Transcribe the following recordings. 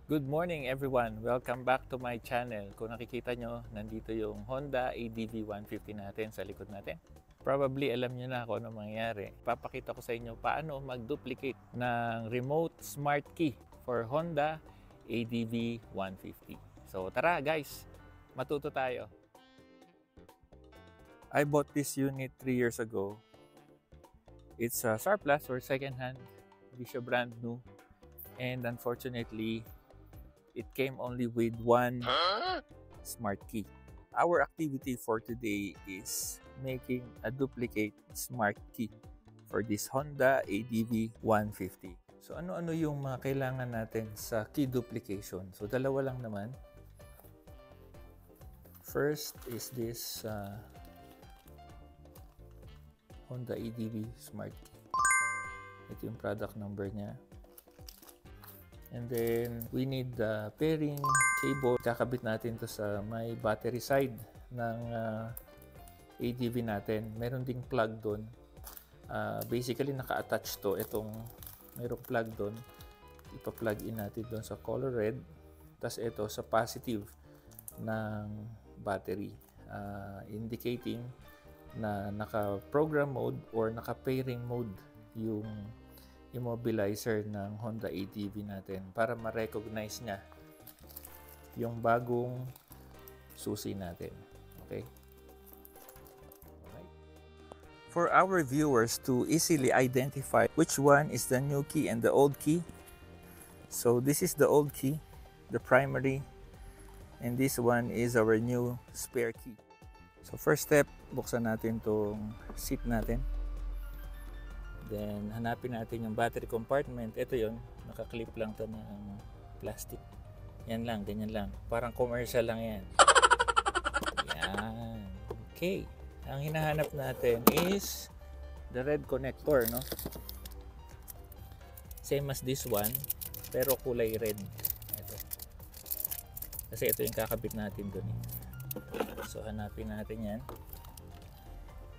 Good morning everyone! Welcome back to my channel. Kung nakikita nyo, nandito yung Honda ADV 150 natin sa likod natin. Probably alam nyo na kung ano mangyayari. Papakita ko sa inyo paano mag-duplicate ng remote smart key for Honda ADV 150. So tara guys, matuto tayo. I bought this unit 3 years ago. It's a surplus or second hand. Hindi siya brand new. And unfortunately, it came only with one smart key. Our activity for today is making a duplicate smart key for this Honda ADV 150. So ano-ano yung mga kailangan natin sa key duplication? So dalawa lang naman. First is this Honda ADV smart key. Ito yung product number niya. And then, we need the pairing cable. Kakabit natin to sa may battery side ng ADV natin. Meron ding plug doon. Basically, naka-attach to. Merong plug doon. Ipa-plug in natin doon sa color red. Tapos ito sa positive ng battery. Indicating na naka-program mode or naka-pairing mode yung immobilizer ng Honda ADV natin para ma-recognize niya yung bagong susi natin. Okay? Alright. For our viewers to easily identify which one is the new key and the old key, so this is the old key, the primary, and this one is our new spare key. So first step, buksan natin tong seat natin. Then, hanapin natin yung battery compartment. Ito yun, nakaklip lang to ng plastic. Yan lang, ganyan lang. Parang commercial lang yan. Yan. Okay. Ang hinahanap natin is the red connector, no? Same as this one, pero kulay red. Ito. Kasi ito yung kakabit natin dun. So, hanapin natin yan.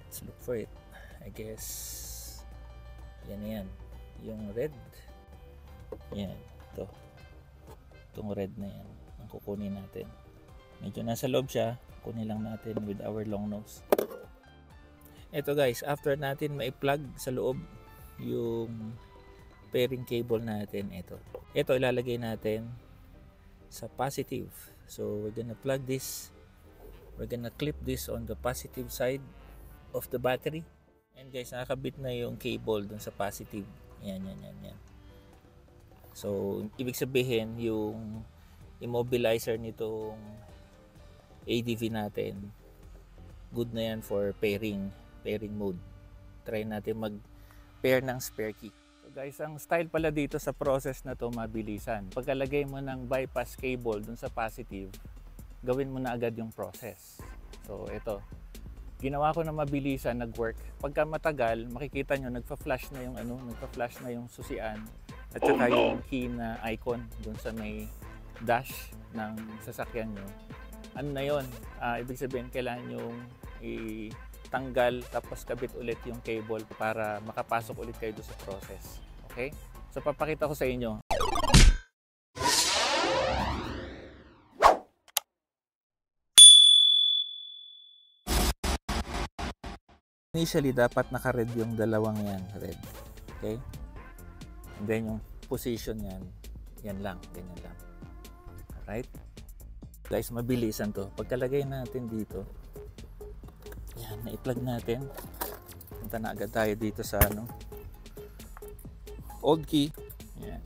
Let's look for it. I guess yan, yung red. Yan, itong red na yan ang kukunin natin. Medyo nasa loob siya, kunin lang natin with our long nose. Ito guys, after natin ma-plug sa loob yung pairing cable natin, ito ilalagay natin sa positive. So we're gonna plug this, we're gonna clip this on the positive side of the battery. And guys, nakakabit na yung cable dun sa positive. Yan. So, ibig sabihin, yung immobilizer nitong ADV natin, good na yan for pairing mode. Try natin mag-pair ng spare key. So guys, ang style pala dito sa process na to mabilisan. Pagkalagay mo ng bypass cable dun sa positive, gawin mo na agad yung process. So, ito. Ginawa ko na mabilisan, nag-work. Pagka matagal, makikita nyo, nagpa-flash na yung susian at saka yung key na icon dun sa may dash ng sasakyan nyo. Ano na yun? Ibig sabihin, kailangan yung itanggal tapos kabit ulit yung cable para makapasok ulit kayo doon sa process. Okay? So, papakita ko sa inyo. Initially, dapat naka-red yung dalawang yan, red. Okay? And then yung position yan, yan lang, ganyan lang. Alright? Guys, mabilisan to. Pagkalagay natin dito, yan, na-plug natin. Punta na agad tayo dito sa old key. Yan.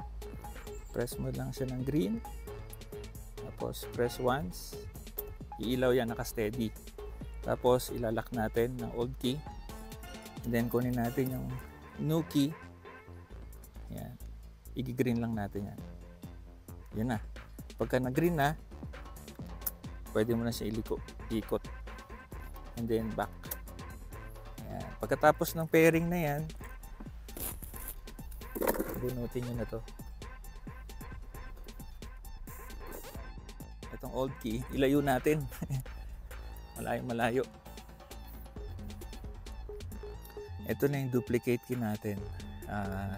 Press mo lang siya ng green. Tapos, press once. Iilaw yan, naka-steady. Tapos, ilalak natin ng old key. And then kunin natin yung new key. Yan. I-green lang natin yan. Yan na. Pagka na-green na, pwede mo na siya ikot. And then back. Yan. Pagkatapos ng pairing na yan, bunutin nyo na to. Itong old key, ilayo natin. Malayo. Ito na yung duplicate key natin.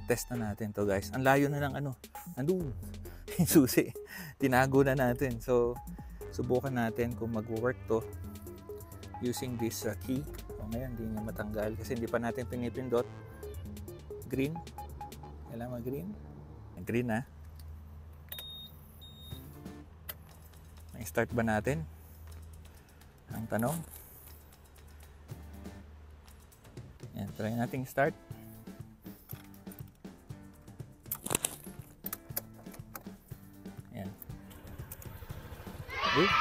Test na natin to guys. Ang layo na ng nandun. yung susi. Tinago na natin. So, subukan natin kung mag-work to using this key. So, ngayon, hindi niya matanggal kasi hindi pa natin pinipindot. Green. Kailangan mag-green. Green na. May start ba natin? Ang tanong. Yan, try nating start. Yan. Good.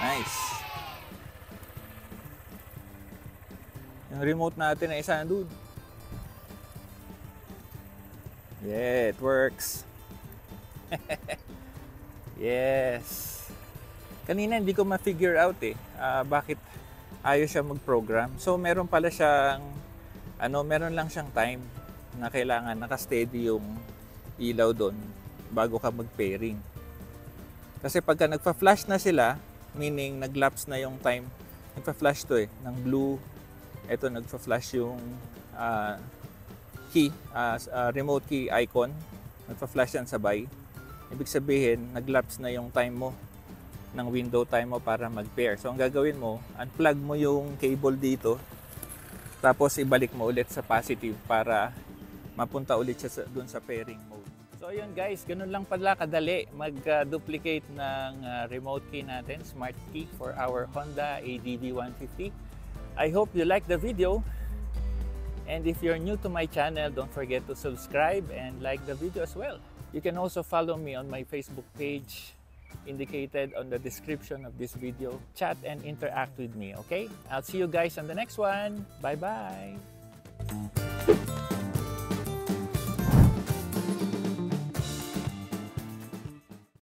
Nice. Yung remote natin ay isa doon. Yeah, it works. Yes. Kanina hindi ko ma-figure out bakit ayos siya mag-program. So meron pala siyang meron lang siyang time na kailangan naka-steady yung ilaw doon bago ka mag-pairing. Kasi pagka nagfa-flash na sila, meaning nag-lapse na yung time, nagfa-flash to ng blue. Ito nagfa-flash yung key, remote key icon, nagpa-flash yan sabay. Ibig sabihin, nag-lapse na yung time mo, ng window time mo para mag-pair. So, ang gagawin mo, unplug mo yung cable dito, tapos ibalik mo ulit sa positive para mapunta ulit siya dun sa pairing mode. So, yun guys, ganun lang pala kadali mag-duplicate ng remote key natin, smart key for our Honda ADV 150. I hope you like the video. And if you're new to my channel, don't forget to subscribe and like the video as well. You can also follow me on my Facebook page indicated on the description of this video. Chat and interact with me, okay? I'll see you guys on the next one. Bye-bye!